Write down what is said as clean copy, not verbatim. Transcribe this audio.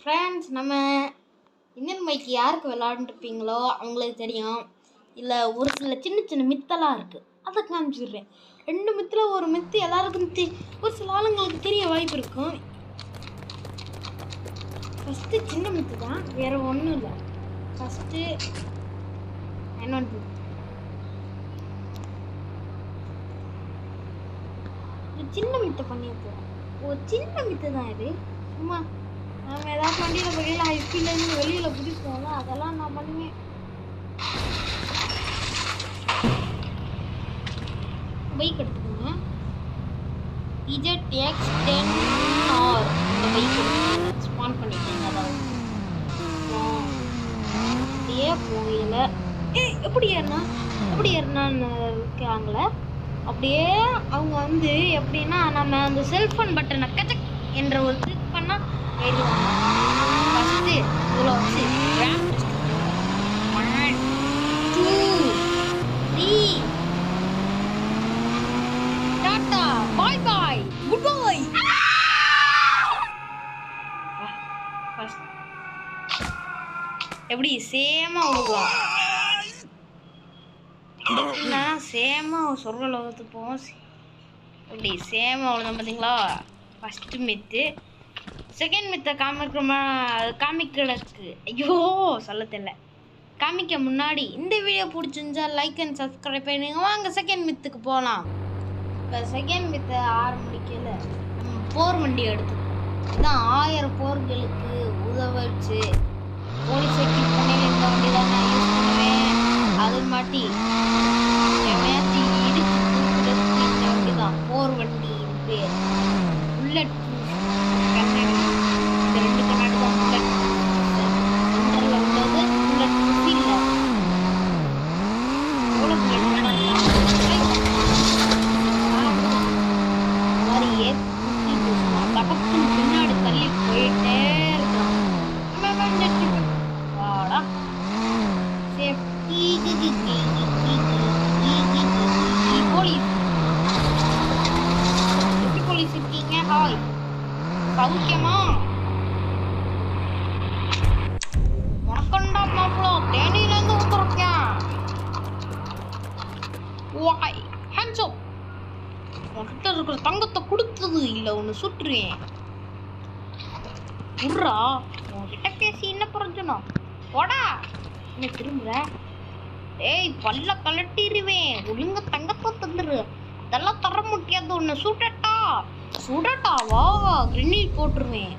Friends, நம்ம Indian மைக்கு யாருக்கு விளாண்டுருப்பீங்களோ அவங்களுக்கு தெரியும். இல்லை ஒரு சில சின்ன சின்ன மித்தெல்லாம் இருக்குது, அதை காமிச்சிடுறேன். 2 மித்தில் ஒரு மித்து எல்லாருக்கும் ஒரு சில ஆளுங்களுக்கு தெரிய வாய்ப்பு இருக்கும். ஃபஸ்ட்டு சின்ன மித்து தான், வேறு ஒன்றும் இல்லை. ஃபஸ்ட்டு சின்ன மித்தை பண்ணியிருப்போம். ஒரு சின்ன மித்து தான் இது. சும்மா நம்ம ஏதாவது வண்டியில் வெளியில் ஹைஸ்பீட்லேருந்து வெளியில் பிடிப்போம்ல, அதெல்லாம் நான் பண்ணுவேன். பைக் எடுத்துக்கோங்க, EZX10R இந்த பைக் எடுத்துக்கோங்க. ஸ்பான் பண்ணிக்கோங்க. அதாவது அப்படியே போகல எப்படி ஏறினான்னு இருக்காங்களே, அப்படியே அவங்க வந்து எப்படின்னா, நம்ம அந்த செல்ஃபோன் பட்டனை கச்சக் என்ற ஒரு கிளிக் பண்ணால் ஏறிடுவாங்க. ஃபஸ்ட்டு இதில் வச்சு ரேம் 1 2 3 டாட்டா பாய் பாய் குட் பாய். எப்படி சேமாக விடுவோம், சேமாக சொர்க்க லோகத்துக்கு போவோம். எப்படி சேமாக விழுந்தோம் பார்த்தீங்களா? ஃபஸ்ட்டு மித்து. செகண்ட் மித்தை காமிக்கிறதுக்கு ஐயோ சொல்ல தெரியல, காமிக்க முன்னாடி இந்த வீடியோ பிடிச்சிருந்தா லைக் அண்ட் சப்ஸ்கிரைப் பண்ணுங்க. வாங்க செகண்ட் மித்துக்கு போகலாம். இப்போ செகண்ட் மித்தை ஆரம்பிக்கல, போர் வண்டி எடுத்து இதுதான் 1000 போர்களுக்கு உதவச்சு. போலீஸ் கிக் பண்ணி இந்த வண்டி தான் நான் யூஸ் பண்ணுவேன். அது மாட்டி எமையாச்சு இடிச்சு தூக்குறதுக்கு இந்த வண்டி தான் போர் வண்டி. இது பேர் புல்லட் கண்ணாடி. இந்த 2 கண்ணாடி தான் புல்லட். சென்டரில் உள்ளது புல்லட் ப்ரூஃப் இல்லை. எவ்வளோ புல்லட் மாதிரியே பக்கத்துக்கு பின்னாடி தள்ளி போயிட்டே இருக்கலாம். வாடா சேஃப்டி போலீஸ். எப்படி போலீஸ் இருக்கீங்க? ஹாய், சௌக்கியமா? உனக்கண்டா மாப்பிளோ, தேனியிலேருந்து வந்துருக்கேன். வாய் ஹேண்ட்ஸ் அப். உன்கிட்ட இருக்கிற தங்கத்தை கொடுத்தது இல்லை, ஒன்று சுட்டுருவேன். உர்றா, உன்கிட்ட பேசி என்ன பிரயோஜனம்? போடா, என்ன திரும்புற? ஏய், பல்ல கலட்டிடுவேன். ஒழுங்க தங்கத்தை தந்துரு. அதெல்லாம் தர முடியாது. ஒன்று சுடட்டா? வா, கிரெனேட் போட்டுருவேன்.